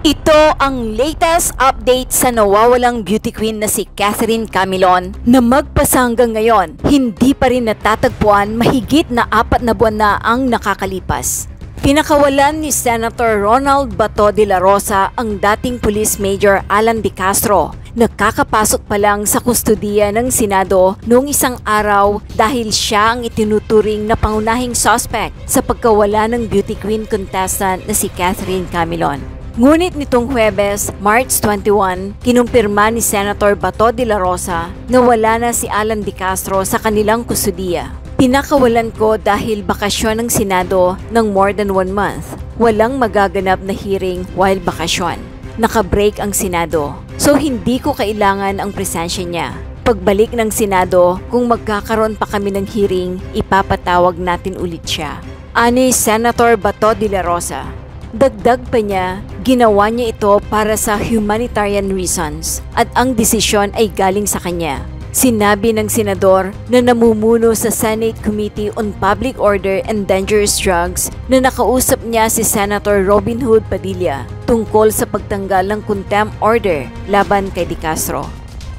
Ito ang latest update sa nawawalang beauty queen na si Catherine Camilon na magpasa hanggang ngayon, hindi pa rin natatagpuan mahigit na 4 na buwan na ang nakakalipas. Pinakawalan ni Senator Ronald Bato de la Rosa ang dating Police Major Alan De Castro. Nakakapasok pa lang sa kustudiya ng Senado noong isang araw dahil siya ang itinuturing na pangunahing suspect sa pagkawala ng beauty queen contestant na si Catherine Camilon. Ngunit nitong Huwebes, March 21, kinumpirma ni Senator Bato de la Rosa na wala na si Alan De Castro sa kanilang kustudiya. Pinakawalan ko dahil bakasyon ng Senado ng more than 1 month. Walang magaganap na hearing while bakasyon. Naka-break ang Senado, so hindi ko kailangan ang presensya niya. Pagbalik ng Senado, kung magkakaroon pa kami ng hearing, ipapatawag natin ulit siya. Ani Senator Bato de la Rosa. Dagdag pa niya, ginawa niya ito para sa humanitarian reasons at ang desisyon ay galing sa kanya. Sinabi ng senador na namumuno sa Senate Committee on Public Order and Dangerous Drugs na nakausap niya si Senator Robin Hood Padilla tungkol sa pagtanggal ng contempt order laban kay De Castro.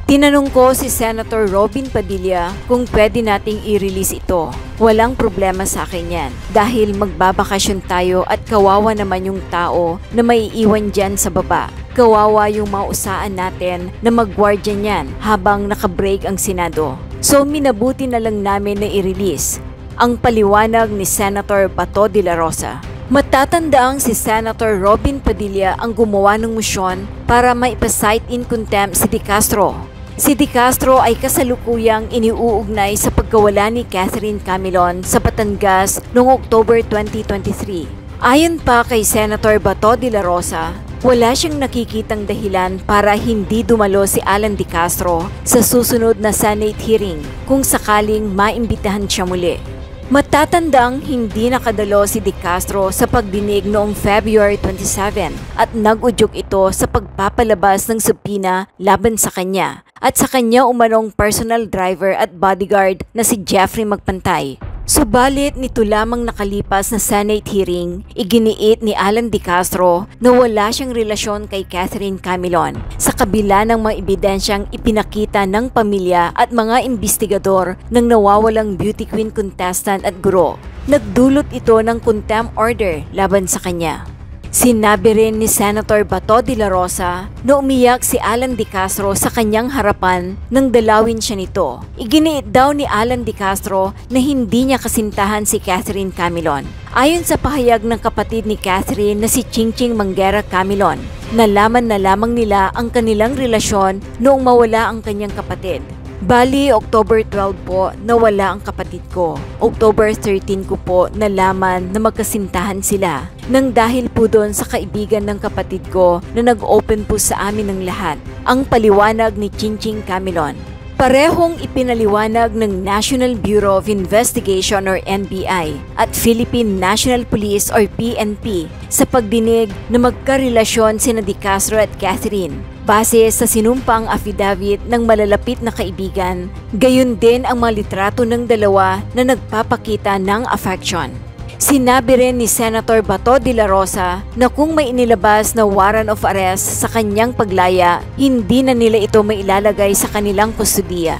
Tinanong ko si Senator Robin Padilla kung pwede nating i-release ito. Walang problema sa akin yan dahil magbabakasyon tayo at kawawa naman yung tao na maiiwan dyan sa baba. Kawawa yung mausaan natin na magwardya niyan habang nakabreak ang Senado. So minabuti na lang namin na i-release. Ang paliwanag ni Senator Bato de la Rosa. Matatandaang si Senator Robin Padilla ang gumawa ng motion para maipasight in contempt si De Castro. Si De Castro ay kasalukuyang iniuugnay sa pagkawala ni Catherine Camilon sa Batangas noong October 2023. Ayon pa kay Senator Bato de la Rosa, wala siyang nakikitang dahilan para hindi dumalo si Alan De Castro sa susunod na Senate hearing kung sakaling maimbitahan siya muli. Matatandaang hindi nakadalo si De Castro sa pagdinig noong February 27 at nag-udyok ito sa pagpapalabas ng subpoena laban sa kanya at sa kanya umanong personal driver at bodyguard na si Jeffrey Magpantay. Subalit nito lamang nakalipas na Senate hearing, iginiit ni Alan De Castro na wala siyang relasyon kay Catherine Camilon sa kabila ng mga ebidensyang ipinakita ng pamilya at mga investigador ng nawawalang beauty queen contestant at guro. Nagdulot ito ng contempt order laban sa kanya. Sinabi rin ni Senator Bato de la Rosa na umiyak si Alan De Castro sa kanyang harapan nang dalawin siya nito. Iginiit daw ni Alan De Castro na hindi niya kasintahan si Catherine Camilon. Ayon sa pahayag ng kapatid ni Catherine na si Chingching Manguera Camilon, nalaman na lamang nila ang kanilang relasyon noong mawala ang kanyang kapatid. Bali, October 12 po nawala ang kapatid ko. October 13 ko po nalaman na magkasintahan sila. Nang dahil po doon sa kaibigan ng kapatid ko na nag-open po sa amin ng lahat. Ang paliwanag ni Chingching Camilon. Parehong ipinaliwanag ng National Bureau of Investigation or NBI at Philippine National Police or PNP sa pagdinig na magkarelasyon sina De Castro at Catherine. Base sa sinumpang affidavit ng malalapit na kaibigan, gayon din ang mga litrato ng dalawa na nagpapakita ng affection. Sinabi rin ni Senator Bato de la Rosa na kung may inilabas na warrant of arrest sa kanyang paglaya, hindi na nila ito mailalagay sa kanilang kustudiya.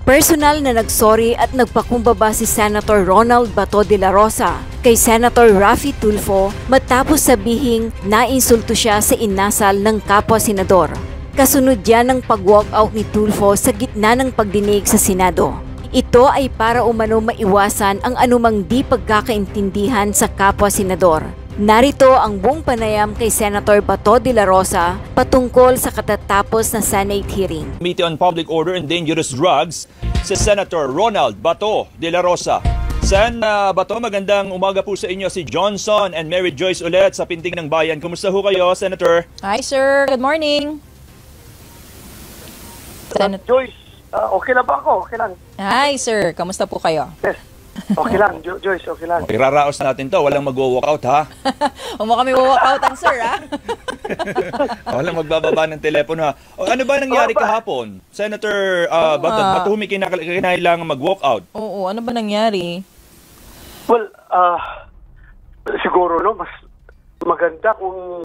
Personal na nagsorry at nagpakumbaba si Senator Ronald Bato de la Rosa kay Senator Raffy Tulfo matapos sabihing nainsulto siya sa inasal ng kapwa-senador. Kasunod yan ng pag-walkout ni Tulfo sa gitna ng pagdinig sa Senado. Ito ay para umano maiwasan ang anumang di pagkakaintindihan sa kapwa-senador. Narito ang buong panayam kay Senator Bato de la Rosa patungkol sa katatapos na Senate hearing. Committee on Public Order and Dangerous Drugs, si Senator Ronald Bato de la Rosa. Sen Bato, magandang umaga po sa inyo, si Johnson and Mary Joyce ulit sa Pintig ng Bayan. Kumusta ho kayo, Senator? Hi sir, good morning. Joyce, okay lang ba ako? Okay lang. Hi sir, kamusta po kayo? Yes. Okay lang, Joyce, okay lang. Okay, raraos natin to, walang mag-walkout ha? Huwag mo kami walkoutan sir ha? Walang magbababa ng telepono ha? O, ano ba nangyari kahapon? Senator Bato, may kinailangan mag-walkout? Oo, ano ba nangyari? Well, siguro no, mas maganda kung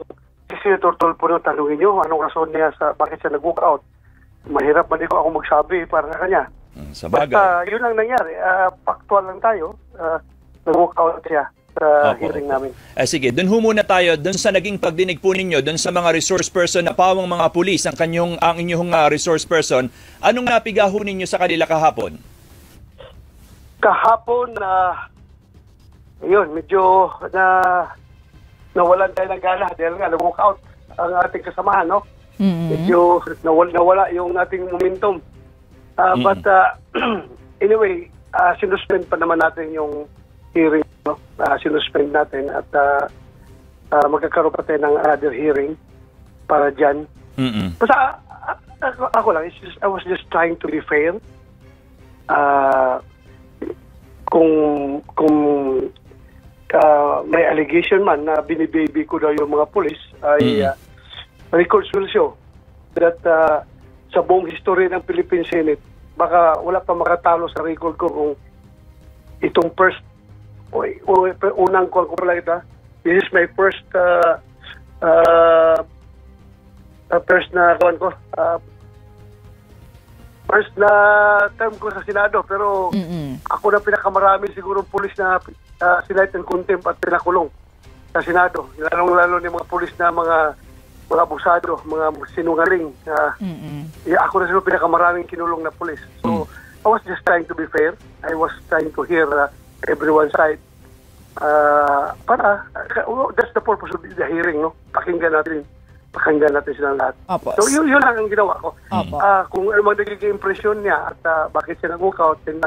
Senator Tulfo na tanungin nyo, anong rason niya sa bakit siya nag-walk out. Mahirap man ako magsabi para sa kanya. Sa But bagay. yun lang nangyari. Factual lang tayo. Nag-walk out siya sa hearing namin. Sige, dun ho muna tayo, dun sa naging pagdinig po ninyo, dun sa mga resource person na pawang mga pulis, ang inyong resource person, anong napiga ho ninyo sa kanila kahapon? Kahapon yun, medyo nawalan tayo ng gana dahil nga nag-walk out ang ating kasamahan, no? Medyo nawala yung ating momentum. But anyway, sinuspend pa naman natin yung hearing, no? Sinuspend natin at magkakaroon pa tayo ng another hearing para dyan. Basta ako lang, I was just trying to be fair. Kung may allegation man na binibaby ko daw yung mga pulis, ay records will show that sa buong history ng Philippine Senate, baka wala pa makatalo sa record ko kung itong unang call ko pala ito. This is my first na term ko sa Senado, pero ako na pinakamarami siguro pulis na sinight and contempt at pinakulong sa Senado. Lalo ng mga pulis na mga abusado, mga sinungaling. Ako na siguro pinakamaraming kinulong na pulis. So, I was just trying to be fair. I was trying to hear everyone's side. That's the purpose of the hearing, no? Pakinggan natin silang lahat. Opo. So, yun lang ang ginawa ko. Opo. Kung ano mang nagiging impresyon niya at bakit siya nag-walk out, then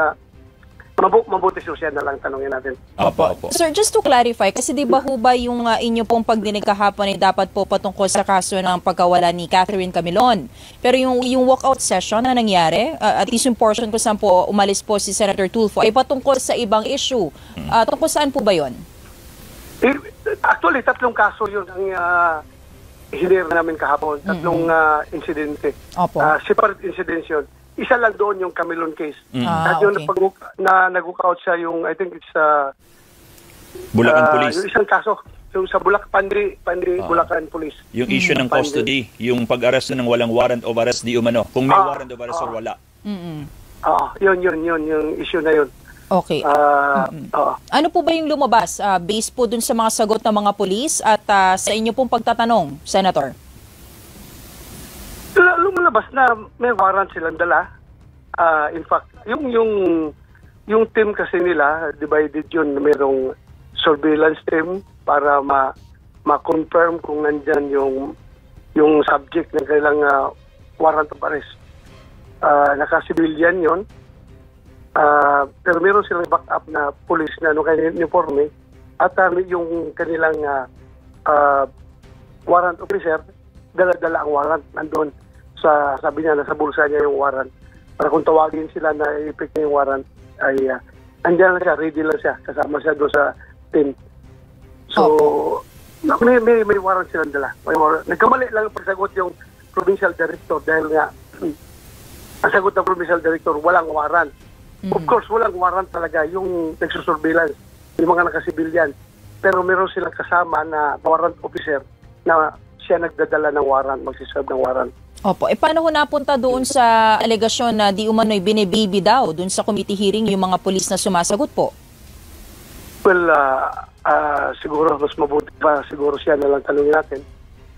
mabuti siya na lang tanongin natin. Opo. Sir, just to clarify, kasi di ba ho ba yung inyo pong pagdinig kahapon ay dapat po patungkol sa kaso ng pagkawala ni Catherine Camilon. Pero yung walkout session na nangyari, at least yung portion ko saan po umalis po si Senator Tulfo, ay patungkol sa ibang issue. Tungkol saan po ba yun? Actually, 3 kaso yun ang hinir namin kahapon. 3 insidente. Opo. Separate incidents yun. Isa lang doon yung Camilon case. At yung Okay. nag-walk out siya yung, I think it's Bulacan Police. yung isang kaso, yung sa Pandri Bulacan Police. Yung issue ng custody, yung pag-aresto ng walang warrant of arrest di umano. Kung may warrant of arrest or wala. Yun, yung issue na yun. Okay. Ano po ba yung lumabas? Based po dun sa mga sagot ng mga pulis at sa inyo pong pagtatanong, Senator? Lumalabas na may warrant silang dala. In fact, yung team kasi nila, divided yun, mayroong surveillance team para ma-confirm kung nandyan yung subject ng kailang warrant of arrest. Naka-civilian yun. Pero meron silang backup na police na kanilang uniforme at yung kanilang warrant officer, dala-dala ang warrant nandun. Sabi niya, nasa bulsa niya yung warrant. Para kung tawagin sila na i-pick niya yung warrant, ay andyan na siya, ready lang siya. Kasama siya doon sa team. So, may warrant silang dala. Nagkamali lang ang pagsagot yung provincial director dahil nga, ang sagot ng provincial director, walang warrant. Of course, walang warrant talaga yung nagsusurveillance, yung mga nakasibilyan. Pero meron silang kasama na warrant officer na siya nagdadala ng warrant, magsiserve ng warrant. Opo. Paano ho napunta doon sa alegasyon na di umano'y binibibi daw doon sa committee hearing yung mga pulis na sumasagot po? Well, siguro mas mabuti pa siguro siya na lang tanungin natin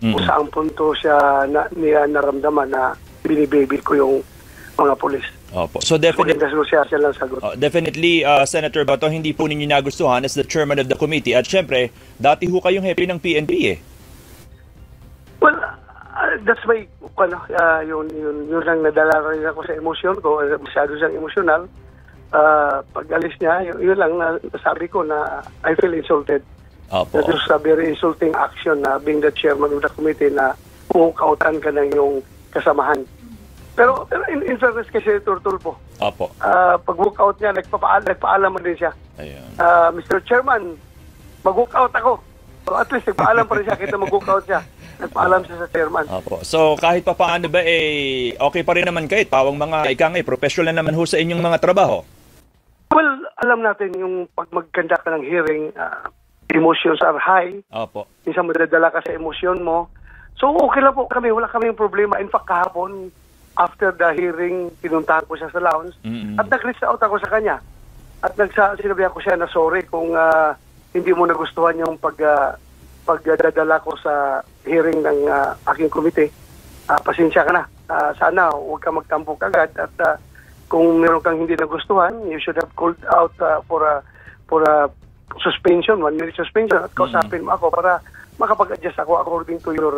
kung saan punto siya niya naramdaman na binibaby ko yung mga pulis. Opo. So definitely, siya lang sagot. Definitely, Senator Bato, hindi po ninyo nagustuhan as the chairman of the committee. At syempre, dati ho kayong hepe ng PNP eh. Well, that's my, yun lang nadala rin ako sa emosyon ko. Masyado siyang emosyonal. Pag alis niya, yun lang sabi ko na I feel insulted. Opo. That is a very insulting action na being the chairman of the committee na pumukautan ka ng yung kasamahan. Pero in fairness kay Senator Tulfo, Opo. pag walkout niya, nagpaalam din siya. Ayun. Mr. Chairman, mag-walkout ako. So at least nagpaalam pa rin siya kita mag-walkout siya. Nagpaalam siya sa chairman. Opo. So kahit pa paano ba okay pa rin naman kayo, pawang mga professional naman ho sa inyong mga trabaho. Well, alam natin yung pag magkanda ka ng hearing, emotions are high. Opo. Minsan madadala ka sa emosyon mo. So okay lang po kami, wala kaming problema. In fact, kahapon, after the hearing, pinuntahan ko siya sa lounge at nag-reach out ako sa kanya. At sinabi ako siya na sorry kung hindi mo nagustuhan yung pagdadala ko sa hearing ng aking komite. Pasensya ka na. Sana huwag ka magtampok agad at kung meron kang hindi nagustuhan, you should have called out for a suspension, 1-minute suspension at kausapin mo ako para makapag-adjust ako according to your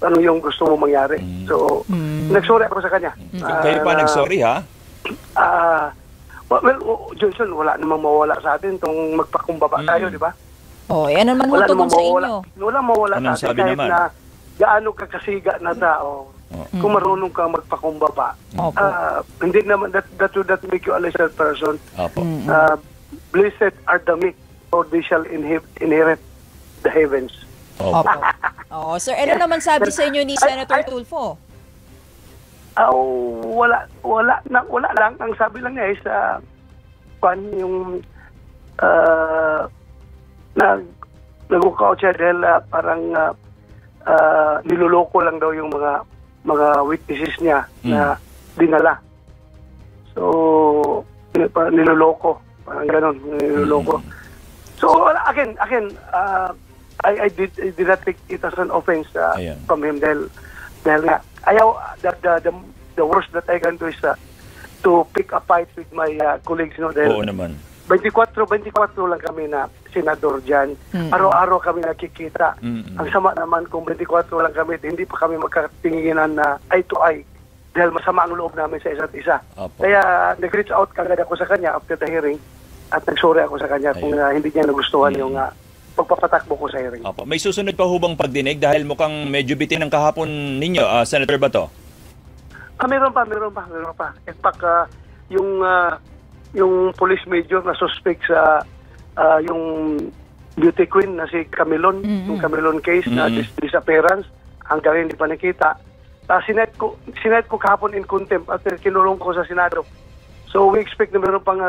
ano yung gusto mo mangyari. So, nagsorry ako sa kanya. Kayo pa nagsorry, ha? Well, Johnson, wala namang mawala sa atin itong magpakumbaba tayo, di ba? Ano naman mo tugon sa inyo? Wala mawala Anong sa atin sabi kahit naman? na gaano ka kasiga na tao, kung marunong kang magpakumbaba. Hindi naman, that would not make you a lesser person. Blessed are the meek, for they shall inherit the heavens. Sir, ano naman sabi sa inyo ni Senator Tulfo? Wala lang. Ang sabi lang niya is yung nag-walkout siya dahil parang niloloko lang daw yung mga witnesses niya na dinala. So, niloloko. Parang ganon, niloloko. So, again, I did not take it as an offense from him dahil nga ayaw the worst that I can do is to pick a fight with my colleagues, no, dahil Oo naman. 24 lang kami na senador dyan. Araw-araw kami nakikita. Ang sama naman kung 24 lang kami, hindi pa kami magkatinginan na eye to eye dahil masama ang loob namin sa isa't isa. Kaya nag-reach out kagad ako sa kanya after the hearing at nagsorry ako sa kanya kung hindi niya nagustuhan yung pagpapatakbo ko sa hearing. May susunod pa hubang pagdinig dahil mukhang medyo bitin ang kahapon ninyo, Senator Bato? Meron pa. In fact, yung police major na suspect sa yung beauty queen na si Camilon, yung Camilon case na disappearance, hanggang hindi pa nakita. Sinet ko kahapon in contempt at kinulong ko sa Senado. So we expect na meron pang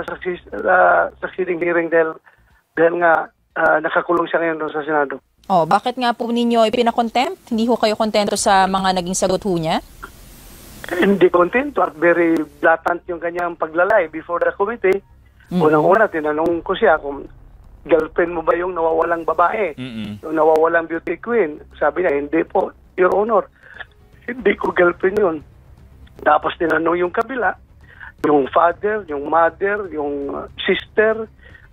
succeeding hearing dahil nga nakakulong siya ngayon sa Senado. Bakit nga po ninyo ipinakontempt? Hindi ho kayo kontento sa mga naging sagot ho niya? Hindi kontento at very blatant yung kanyang paglalay before the committee. Unang-una, tinanong ko siya kung girlfriend mo ba yung nawawalang babae? Yung nawawalang beauty queen? Sabi niya, hindi po, Your Honor. Hindi ko girlfriend yun. Tapos tinanong yung kabila, yung father, yung mother, yung sister,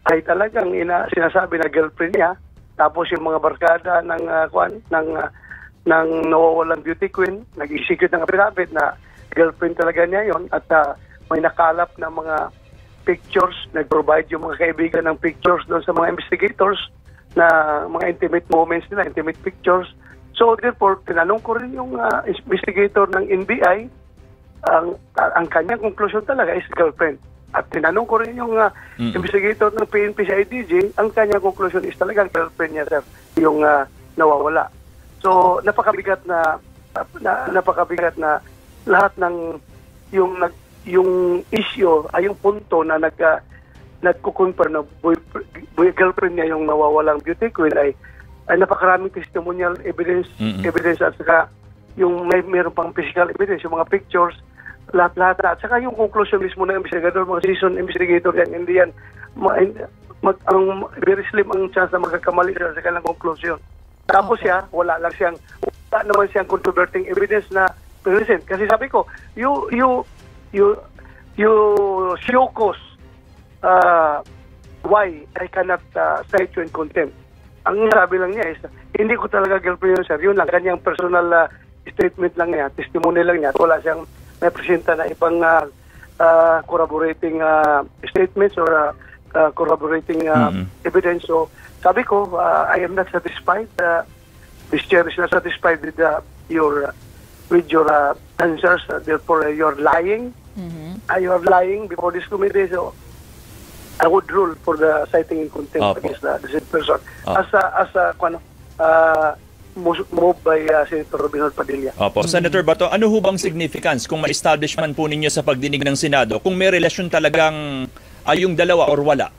ay talagang sinasabi na girlfriend niya. Tapos yung mga barkada ng nawawalang beauty queen, nag-execute ng affidavit na girlfriend talaga niya yon at may nakalap na mga pictures, nag-provide yung mga kaibigan ng pictures doon sa mga investigators na mga intimate moments nila, intimate pictures. So therefore, tinanong ko rin yung investigator ng NBI, ang kanyang conclusion talaga is girlfriend. At tinanong ko rin yung investigator ng PNP sa IDG, ang kanyang conclusion is talagang girlfriend niya, sir, yung nawawala. So napakabigat na lahat ng yung issue ay yung punto na nagko-confirm na girlfriend niya yung nawawalang beauty queen ay napakaraming testimonial evidence at saka yung meron pang physical evidence, yung mga pictures, lahat at saka yung conclusion mismo ng investigator, mga seasoned investigator yan, hindi yan very slim ang chance na magkakamali sa kanilang conclusion. Tapos wala naman siyang controverting evidence na present. Kasi sabi ko, you show cause why I cannot cite you in contempt. Ang sabi lang niya is, hindi ko talaga girlfriend yun, sir. Yun lang, kanyang personal statement lang niya, testimony lang niya. Wala siyang may presenta na ibang corroborating statements or corroborating evidence. So, sabi ko, I am not satisfied. This chair is not satisfied with your answers. Therefore, you're lying. You are lying before this committee. So, I would rule for the citing in contempt against the said person. Moved by Senator Robinol Padilla. Senator Bato, ano ho bang significance kung ma-establish man po ninyo sa pagdinig ng Senado kung may relasyon talagang yung dalawa or wala?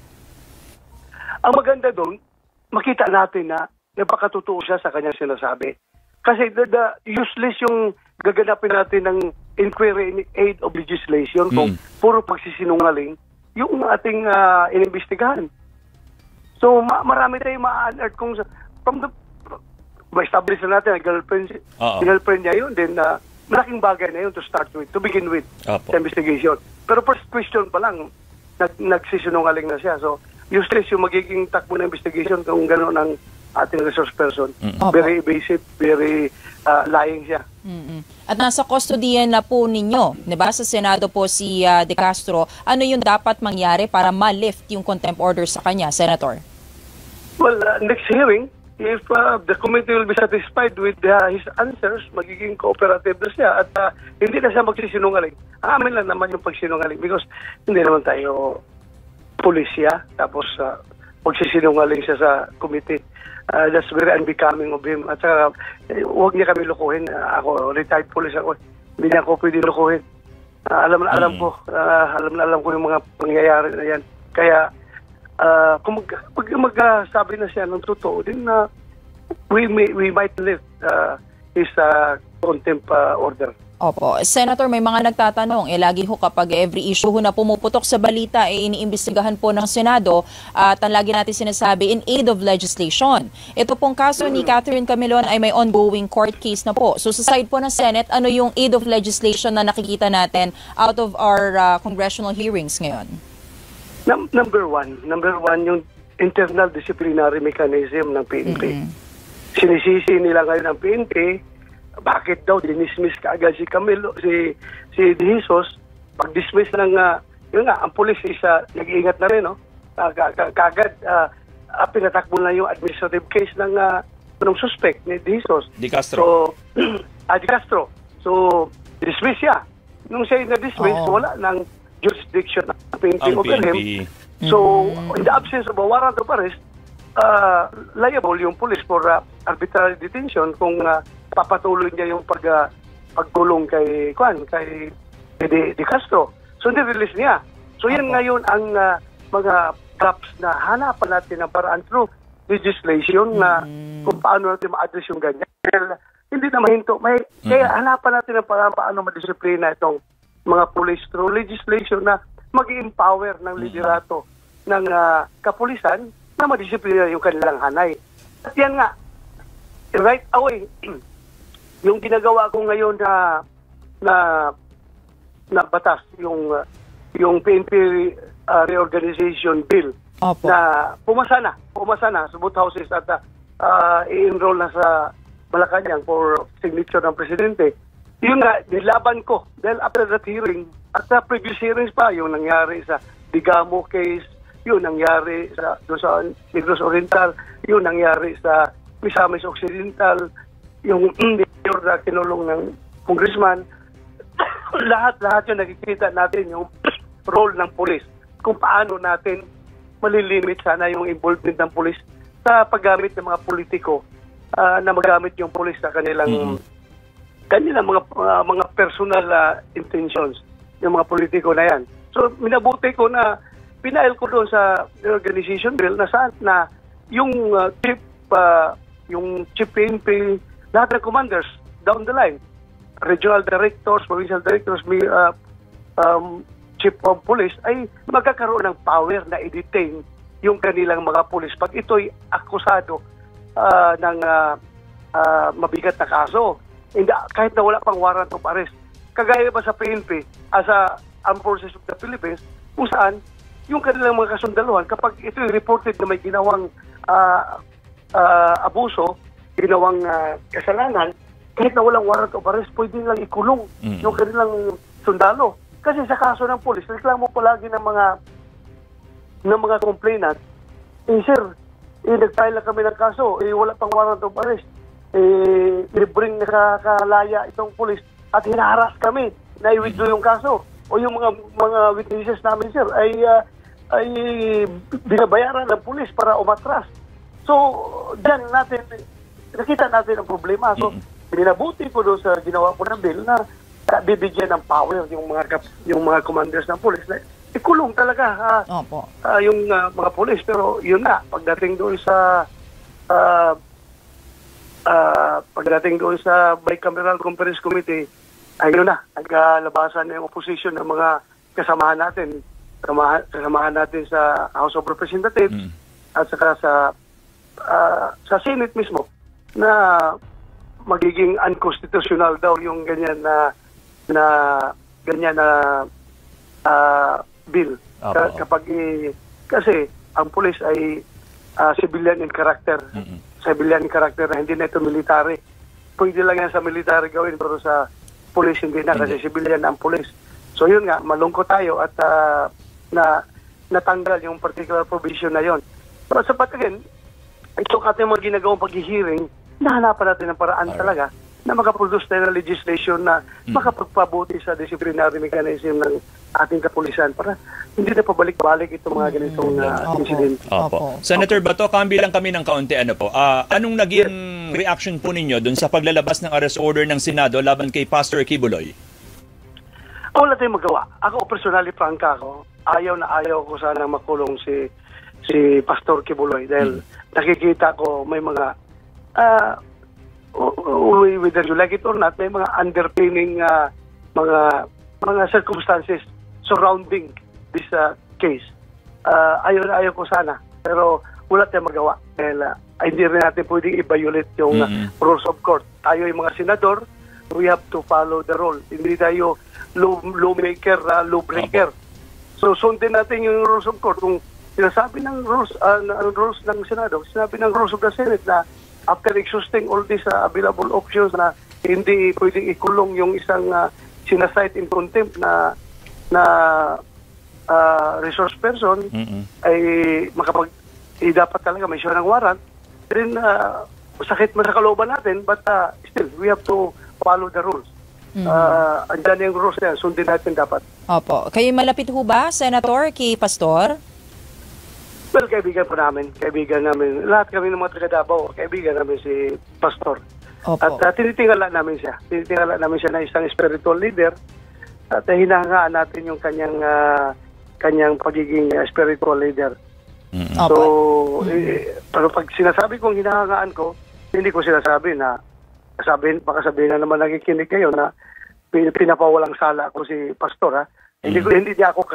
Ang maganda doon, makita natin na napakatotoo siya sa kanyang sinasabi. Kasi the useless yung gaganapin natin ng inquiry in aid of legislation kung puro pagsisinungaling yung ating inimbestigahan. So marami tayong ma-unearth kung from the ma-establish na natin na girlfriend niya yun, then malaking bagay na yun to start with, to begin with, sa investigation. Pero first question pa lang, nagsisinungaling na siya. So, useless yung magiging takbo ng investigation kung gano'n ang ating resource person. Very evasive, very lying siya. At nasa kustodiyan na po ninyo, diba? Sa Senado po si De Castro, ano yung dapat mangyari para ma-lift yung contempt order sa kanya, Senator? Well, next hearing, if the committee will be satisfied with his answers, magiging cooperative na siya at hindi na siya magsisinungaling. Amin lang naman yung pagsinungaling because hindi naman tayo pulisya tapos magsisinungaling siya sa committee. That's very unbecoming of him. At saka, huwag niya kami lukuhin. Ako, retired police ako. Hindi niya ako pwede lukuhin. Alam ko yung mga pangyayari na yan. Kaya, kung magsabi na siya ng totoo, then we might lift his contempt order. Opo. Senator, may mga nagtatanong, lagi ho kapag every issue ho na pumuputok sa balita, iniimbestigahan po ng Senado at ang lagi natin sinasabi in aid of legislation. Ito pong kaso ni Catherine Camilon ay may ongoing court case na po. So sa side po ng Senate, ano yung aid of legislation na nakikita natin out of our congressional hearings ngayon? Number one, yung internal disciplinary mechanism ng PNP. Sinisisi nila ngayon ang PNP, bakit daw dinismiss kaagad si Camilo, si De Jesus, pag-dismiss ng, yun nga, ang police is nag-iingat na rin, no? Kaagad, pinatakbo na yung administrative case ng suspect ni De Jesus. De Castro. So, De Castro. So, dismiss siya. Nung siya na-dismiss, wala ng jurisdiction ng PNP over him. So, in the absence of a warrant of arrest, liable yung police for arbitrary detention kung papatuloy niya yung pagkulong kay De Castro. So, nirelease niya. So, yan ngayon ang mga traps na hanapan natin ng paraan through legislation na kung paano natin ma-address yung ganyan. Hindi na mahinto. Kaya hanapan natin ng paraan paano madisiplina itong mga police through legislation na mag-empower ng liderato ng kapulisan na madisiplina yung kanilang hanay. At yan nga, right away, yung ginagawa ko ngayon na batas, yung PNP reorganization bill. Opo. Na pumasa na sa both houses at i-enroll na sa Malacanang for signature ng presidente. Yun nga, nilaban ko. Dahil after that hearing, at sa previous hearings pa, yung nangyari sa Digamo case, yung nangyari doon sa Negros Oriental, yung nangyari sa Misamis Occidental, yung mayor na kinulong ng congressman, lahat yung nakikita natin yung role ng police. Kung paano natin malilimit sana yung involvement ng police sa paggamit ng mga politiko na magamit yung police sa kanilang mga personal intentions, yung mga politiko na yan. So, minabuti ko na pinail ko doon sa organization bill na saan na yung chief PNP, lahat ng commanders down the line, regional directors, provincial directors, chief of police, ay magkakaroon ng power na i-detain yung kanilang mga police pag ito'y akusado ng mabigat na kaso. Kahit na wala pang warrant of arrest. Kagaya ba sa PNP, as a Armed Forces of the Philippines, kung saan yung kanilang mga kasundaluhan, kapag ito'y reported na may ginawang abuso, ginawang kasalanan, kahit na walang warrant of arrest, pwede lang ikulong yung kanilang sundalo. Kasi sa kaso ng polis, reklamo palagi ng mga complainant, sir, nag-file na kami ng kaso, wala pang warrant of arrest, i-bring nakakalaya itong polis at hinaharas kami na i-withdraw yung kaso. O yung mga witnesses namin, sir, ay binabayaran ng polis para umatras. So, dyan nakita natin ang problema. So, binabuti ko doon sa ginawa ko ng bill na bibigyan ng power yung mga commanders ng polis na ikulong talaga yung mga polis. Pero yun na, pagdating doon sa pagdating doon sa Bicameral Conference Committee, ayun na, naglabasan na yung opposition ng mga kasamahan natin. Kasamahan natin sa House of Representatives at saka sa Senate mismo na magiging unconstitutional daw yung ganyan na bill. Kasi ang pulis ay civilian in character. Civilian in character na hindi na ito military. Pwede lang yan sa military gawin pero sa pulis hindi na kasi civilian ang pulis. So yun nga, malungkot tayo at natanggal yung particular provision na yon. Pero sa again, itong ating mga ginagawang pag-hearing, nahanapan natin ng paraan talaga na makaproduce tayo ng legislation na makapagpabuti sa disciplinary mechanism ng ating kapulisan para hindi na pabalik-balik itong mga ganitong incident. Opo. Senator Bato, kambilang kami ng kaunti. Anong naging reaction po ninyo dun sa paglalabas ng arrest order ng Senado laban kay Pastor Quiboloy? Wala tayong magawa. Ako, personally, prangka ako. Ayaw ko sana makulong si Pastor Quiboloy dahil nakikita ko may mga whether you like it or not, may mga underpinning mga circumstances surrounding this case. Ayaw ko sana, pero wala tayong magawa. Dahil hindi rin natin pwedeng i-violate yung rules of court. Tayo yung mga senador, we have to follow the rule. Hindi tayo lawmaker, lawbreaker. So sundin natin yung rules of court. Kung sinasabi ng rules ng Senado, sinabi ng rules of the Senate na after exhausting all these available options na hindi pwedeng ikulong yung isang sinasite in contempt na resource person, ay dapat talaga may issue ng warrant. Then, sakit man sa kalooban natin, but still, we have to follow the rules. Andyan yung rules na yan, sundin natin dapat. Opo. Kayo malapit ho ba, Senator, kay Pastor? Well, kaibigan namin. Lahat kami ng mga taga-Davao, kaibigan namin si Pastor. Opo. At tinitingala namin siya. Tinitingala namin siya na isang spiritual leader. At hinahangaan natin yung kanyang pagiging spiritual leader. So, pero pag sinasabi kong hinahangaan ko, hindi ko sinasabi na baka sabihin na naman nakikinig kayo na pinapawalang sala ko si Pastor. Hindi ako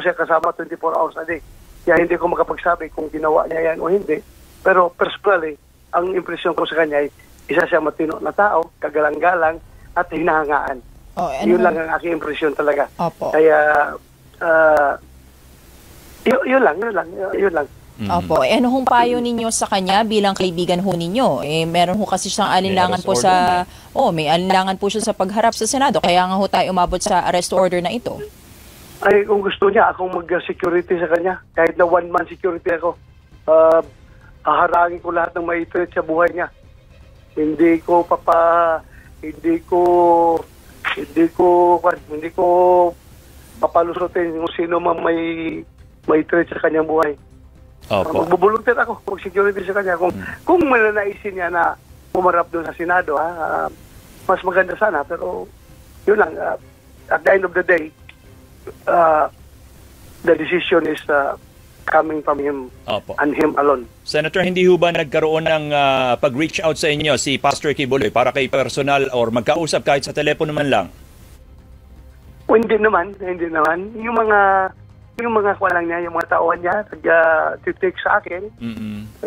siya kasama 24 hours a day. Kaya hindi ko makapagsabi kung ginawa niya yan o hindi. Pero personally, ang impresyon ko sa kanya ay isa siya matino na tao, kagalang-galang, at hinahangaan. Yun lang ang aking impresyon talaga. Opo. Kaya, yun lang. Opo. Ano hong payo ninyo sa kanya bilang kaibigan ho ninyo? Meron ho kasi siyang alinlangan po sa... may alinlangan po siya sa pagharap sa Senado. Kaya nga ho tayo umabot sa arrest order na ito. Ay, kung gusto niya, akong mag-security sa kanya. Kahit na one-man security ako. Haharangin ko lahat ng maitreat sa buhay niya. Hindi ko papalusutin kung sino man may threat sa kanyang buhay. Magbubuluntir ako, mag-security sa kanya. Kung mananaisin niya na umarap doon sa Senado, mas maganda sana. Pero yun lang, at the end of the day, the decision is coming from him and him alone. Senator, hindi ho ba nagkaroon ng pag-reach out sa inyo si Pastor Quiboloy para kay personal or magkausap kahit sa telepono man lang? Hindi naman. Yung mga kuwalang niya, yung mga tauhan niya, nag-text sa akin.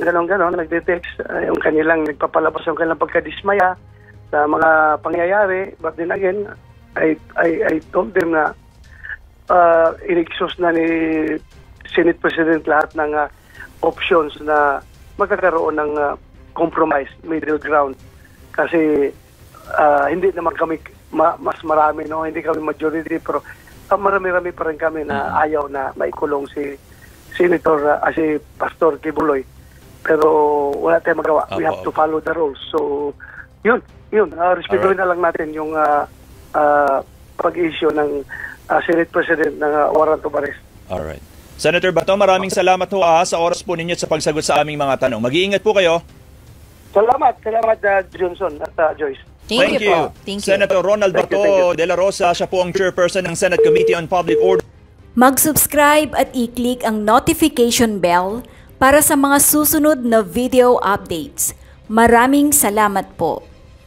Ganon, nag-text. Yung kanilang nagpapalabas yung kanilang pagkadismaya sa mga pangyayari. But then again, I told them na in-exhaust na ni Senate President lahat ng options na magkakaroon ng compromise, middle ground. Kasi hindi naman kami mas marami, no? Hindi kami majority, pero marami-rami pa rin kami na ayaw na maikulong si Pastor Quiboloy. Pero wala tayong magawa. We have to follow the rules. So, yun. Respetuhin na lang natin yung pag-issue ng Senate President ng warrant of arrest. Alright. Senator Bato, maraming salamat ho sa oras po ninyo at sa pagsagot sa aming mga tanong. Mag-iingat po kayo. Salamat Johnson at Joyce. Thank you. Senator Ronald Bato de la Rosa, siya po ang chairperson ng Senate Committee on Public Order. Mag-subscribe at i-click ang notification bell para sa mga susunod na video updates. Maraming salamat po.